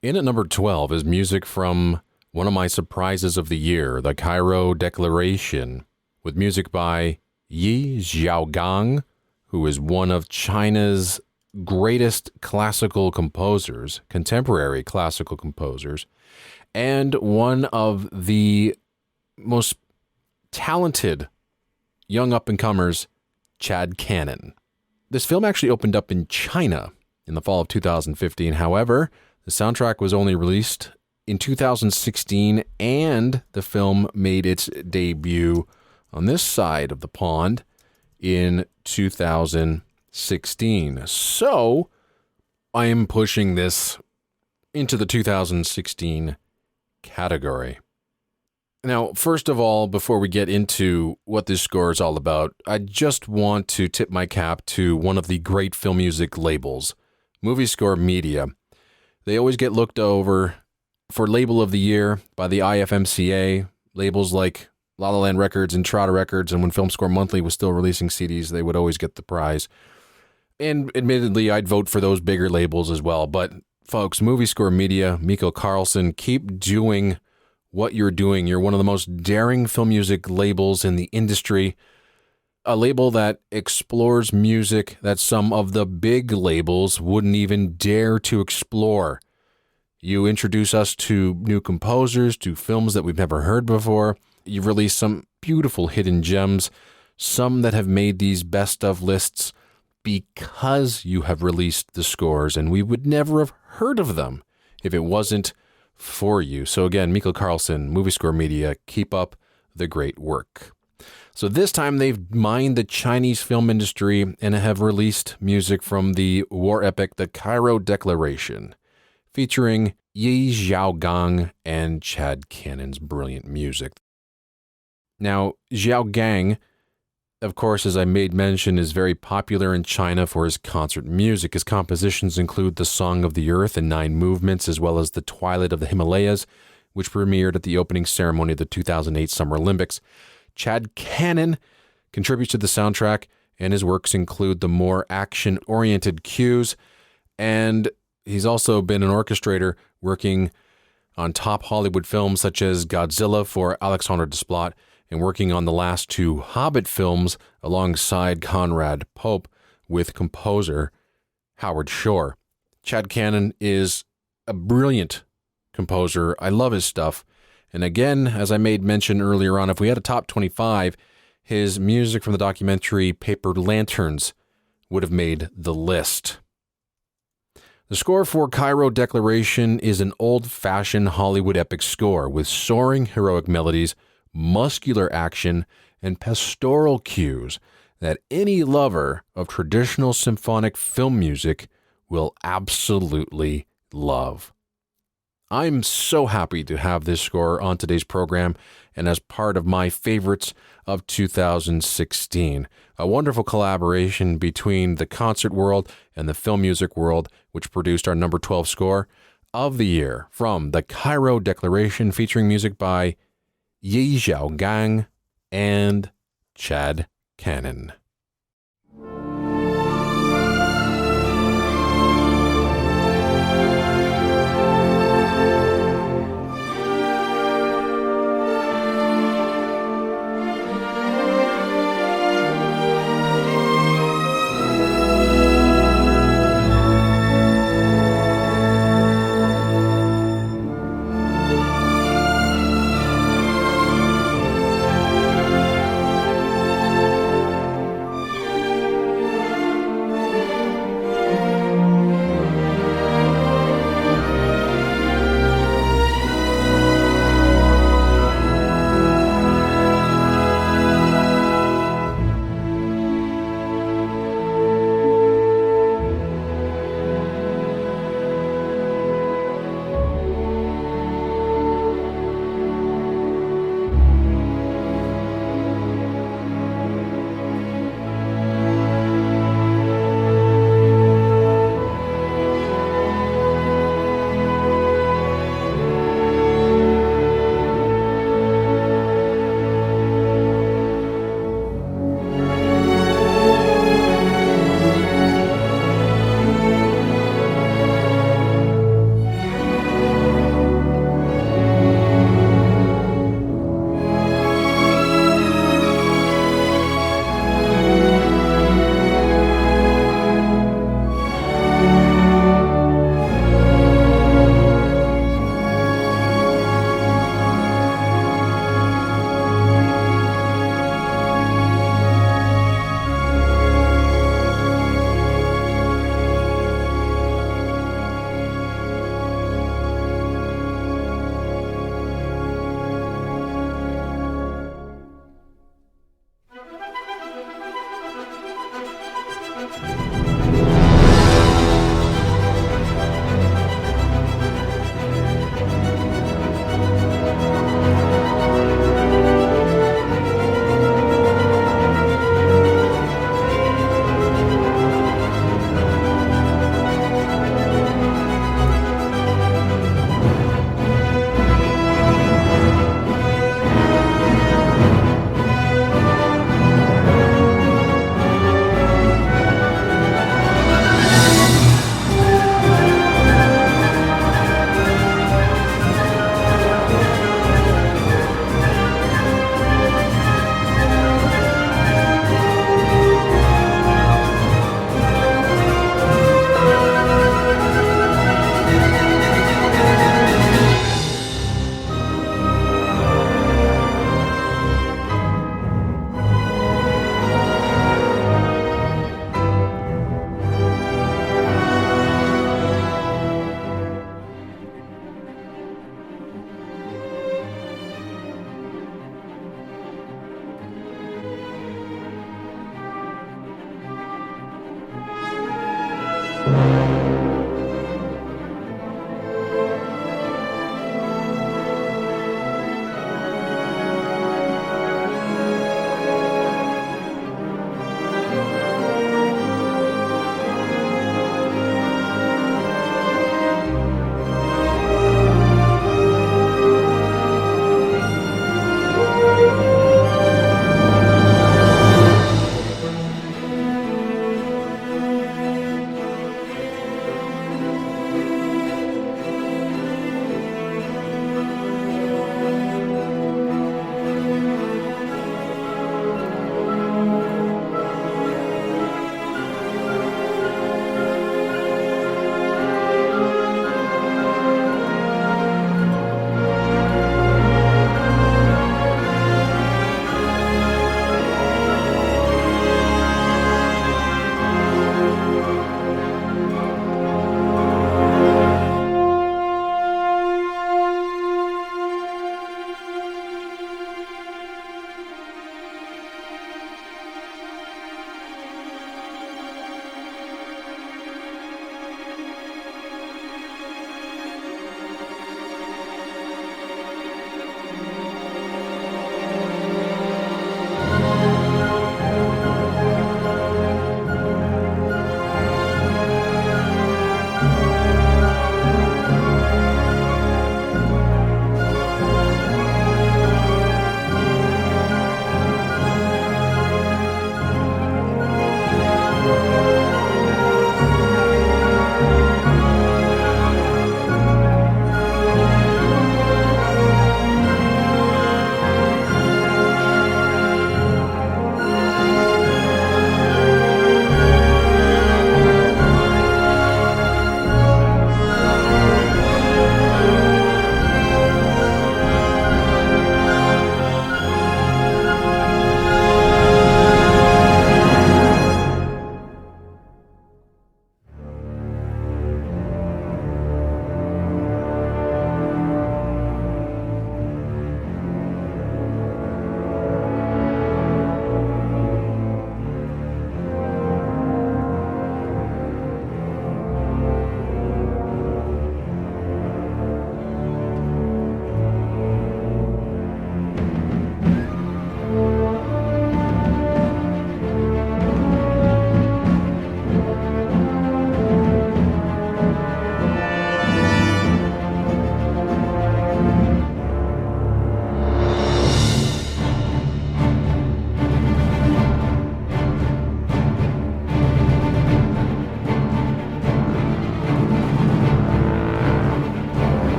In at number 12 is music from one of my surprises of the year, the Cairo Declaration, with music by Xiaogang, who is one of China's greatest classical composers, contemporary classical composers, and one of the most talented young up-and-comers, Chad Cannon. This film actually opened up in China in the fall of 2015. However, the soundtrack was only released in 2016, and the film made its debut on this side of the pond in 2016. So, I am pushing this into the 2016 category. Now, first of all, before we get into what this score is all about, I just want to tip my cap to one of the great film music labels, Movie Score Media. They always get looked over for Label of the Year by the IFMCA. Labels like La La Land Records and Trotter Records, and when Film Score Monthly was still releasing CDs, they would always get the prize. And admittedly, I'd vote for those bigger labels as well. But folks, Movie Score Media, Mikko Karlsson, keep doing what you're doing. You're one of the most daring film music labels in the industry. A label that explores music that some of the big labels wouldn't even dare to explore. You introduce us to new composers, to films that we've never heard before. You've released some beautiful hidden gems, some that have made these best of lists because you have released the scores, and we would never have heard of them if it wasn't for you. So again, Mikko Karlsson, Movie Score Media, keep up the great work. So this time they've mined the Chinese film industry and have released music from the war epic, The Cairo Declaration, featuring Xiaogang and Chad Cannon's brilliant music. Now, Xiaogang, of course, as I made mention, is very popular in China for his concert music. His compositions include The Song of the Earth in 9 movements, as well as The Twilight of the Himalayas, which premiered at the opening ceremony of the 2008 Summer Olympics. Chad Cannon contributes to the soundtrack, and his works include the more action-oriented cues, and he's also been an orchestrator working on top Hollywood films such as Godzilla for Alexandre Desplat, and working on the last 2 Hobbit films alongside Conrad Pope with composer Howard Shore. Chad Cannon is a brilliant composer. I love his stuff. And again, as I made mention earlier on, if we had a top 25, his music from the documentary Paper Lanterns would have made the list. The score for Cairo Declaration is an old-fashioned Hollywood epic score with soaring heroic melodies, muscular action, and pastoral cues that any lover of traditional symphonic film music will absolutely love. I'm so happy to have this score on today's program and as part of my favorites of 2016. A wonderful collaboration between the concert world and the film music world, which produced our number 12 score of the year from the Cairo Declaration, featuring music by Xiaogang and Chad Cannon.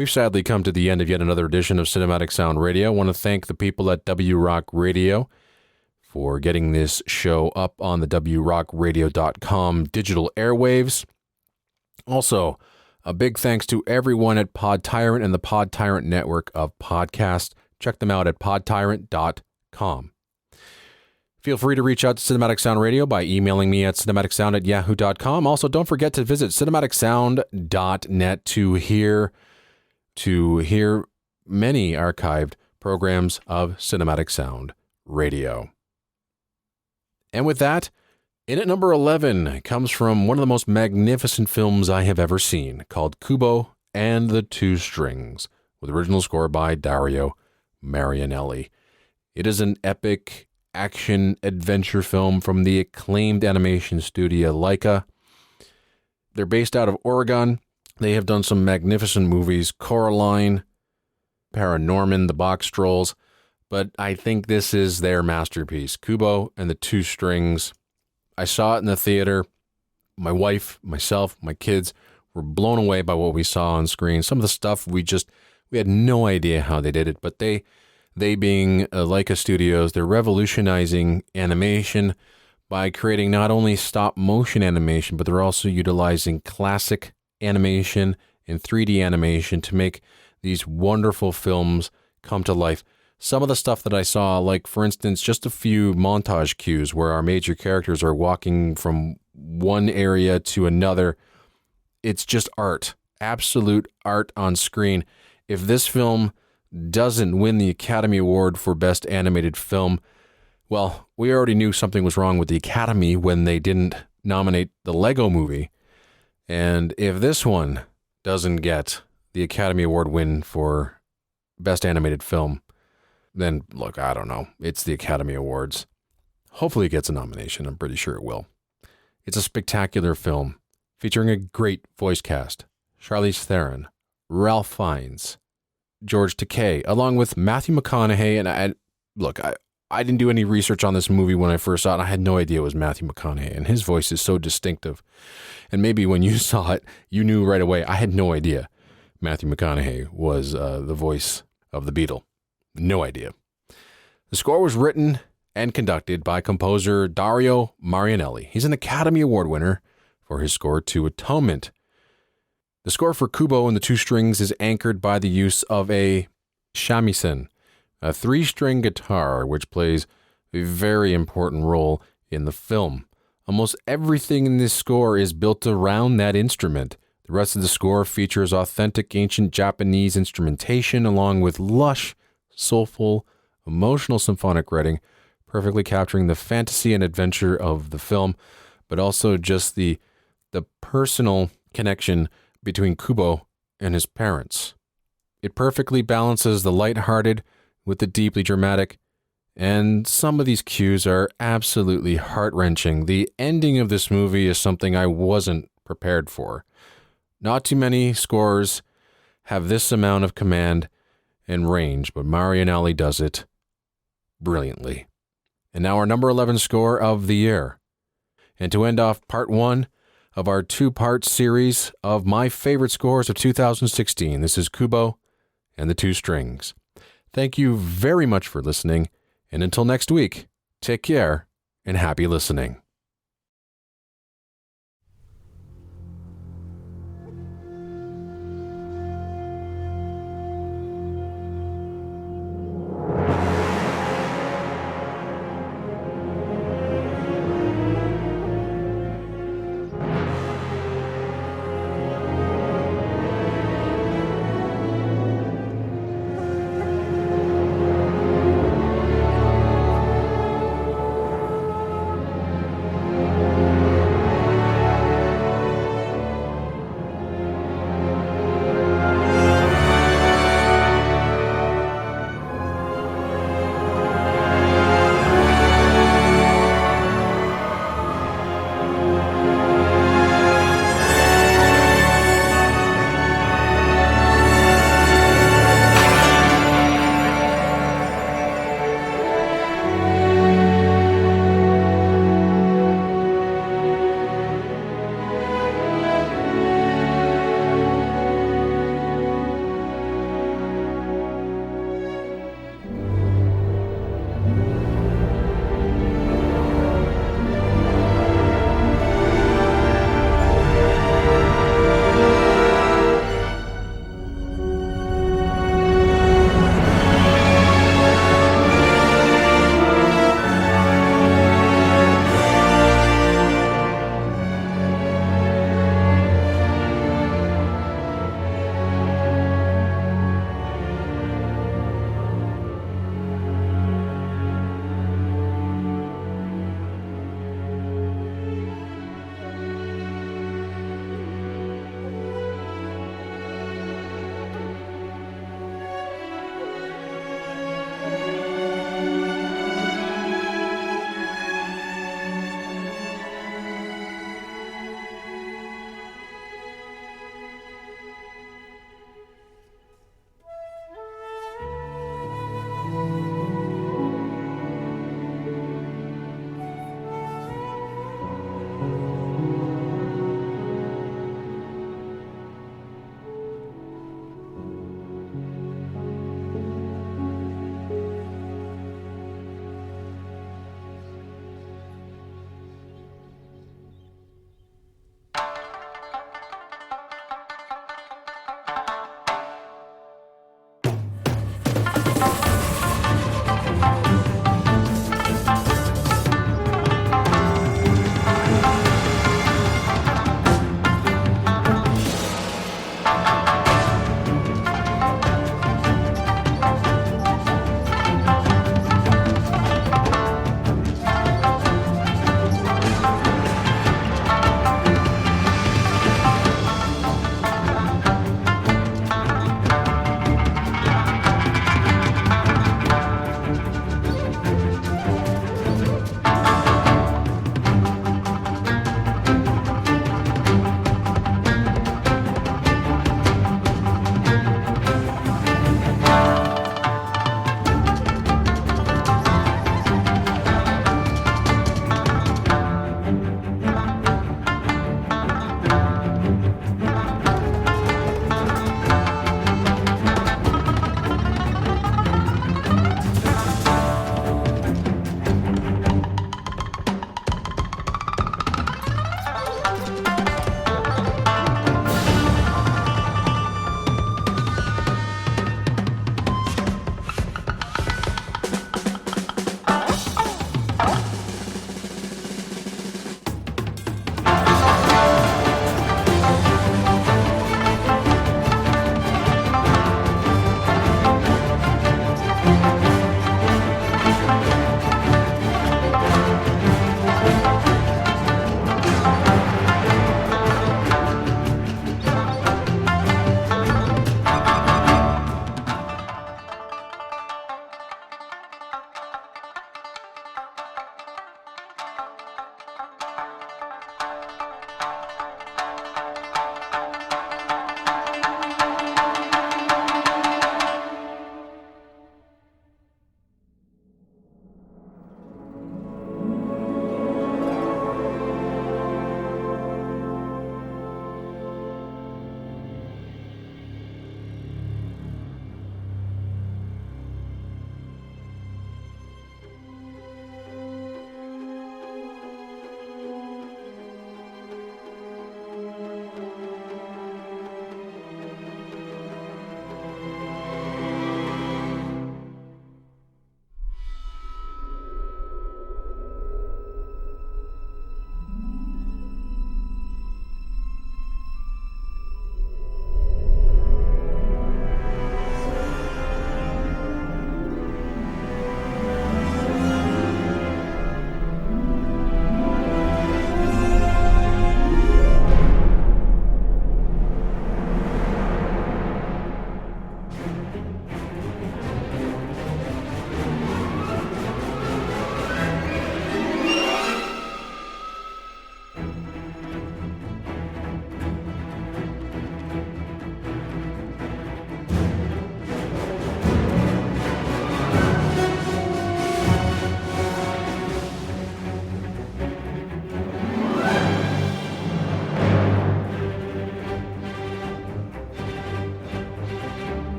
We've sadly come to the end of yet another edition of Cinematic Sound Radio. I want to thank the people at WROCK Radio for getting this show up on the WROCKradio.com digital airwaves. Also, a big thanks to everyone at Podtyrant and the Podtyrant network of podcasts. Check them out at podtyrant.com. Feel free to reach out to Cinematic Sound Radio by emailing me at cinematicsound@yahoo.com. Also, don't forget to visit cinematicsound.net to hear many archived programs of Cinematic Sound Radio. And with that, in at number 11 comes from one of the most magnificent films I have ever seen, called Kubo and the Two Strings, with original score by Dario Marianelli. It is an epic action-adventure film from the acclaimed animation studio Laika. They're based out of Oregon. They have done some magnificent movies, Coraline, Paranorman, The Box Trolls, but I think this is their masterpiece, Kubo and the Two Strings. I saw it in the theater. My wife, myself, my kids were blown away by what we saw on screen. Some of the stuff we had no idea how they did it, but they being Laika Studios, they're revolutionizing animation by creating not only stop motion animation, but they're also utilizing classic animation and 3D animation to make these wonderful films come to life. Some of the stuff that I saw, like for instance, just a few montage cues where our major characters are walking from one area to another. It's just art, absolute art on screen. If this film doesn't win the Academy Award for Best Animated Film, well, we already knew something was wrong with the Academy when they didn't nominate the Lego Movie. And if this one doesn't get the Academy Award win for Best Animated Film, then look, I don't know. It's the Academy Awards. Hopefully it gets a nomination. I'm pretty sure it will. It's a spectacular film featuring a great voice cast. Charlize Theron, Ralph Fiennes, George Takei, along with Matthew McConaughey. And I didn't do any research on this movie when I first saw it. I had no idea it was Matthew McConaughey, and his voice is so distinctive. And maybe when you saw it, you knew right away. I had no idea Matthew McConaughey was the voice of the Beetle. No idea. The score was written and conducted by composer Dario Marianelli. He's an Academy Award winner for his score to Atonement. The score for Kubo and the Two Strings is anchored by the use of a shamisen, a 3-string guitar, which plays a very important role in the film. Almost everything in this score is built around that instrument. The rest of the score features authentic ancient Japanese instrumentation along with lush, soulful, emotional symphonic writing, perfectly capturing the fantasy and adventure of the film, but also just the personal connection between Kubo and his parents. It perfectly balances the lighthearted with the deeply dramatic, and some of these cues are absolutely heart-wrenching. The ending of this movie is something I wasn't prepared for. Not too many scores have this amount of command and range, but Marianelli does it brilliantly. And now our number 11 score of the year. And to end off part 1 of our 2-part series of my favorite scores of 2016, this is Kubo and the Two Strings. Thank you very much for listening, and until next week, take care and happy listening.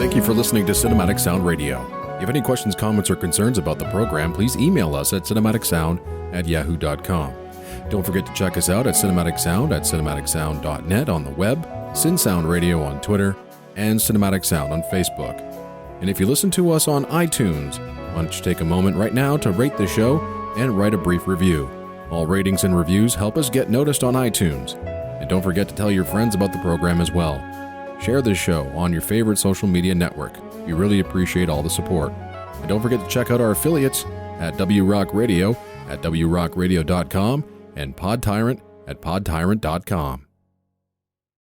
Thank you for listening to Cinematic Sound Radio. If you have any questions, comments, or concerns about the program, please email us at cinematicsound@yahoo.com. Don't forget to check us out at Cinematic Sound at cinematicsound.net on the web, CinSound Radio on Twitter, and Cinematic Sound on Facebook. And if you listen to us on iTunes, why don't you take a moment right now to rate the show and write a brief review. All ratings and reviews help us get noticed on iTunes. And don't forget to tell your friends about the program as well. Share this show on your favorite social media network. We really appreciate all the support. And don't forget to check out our affiliates at WROCK Radio at WROCKradio.com and Podtyrant at Podtyrant.com.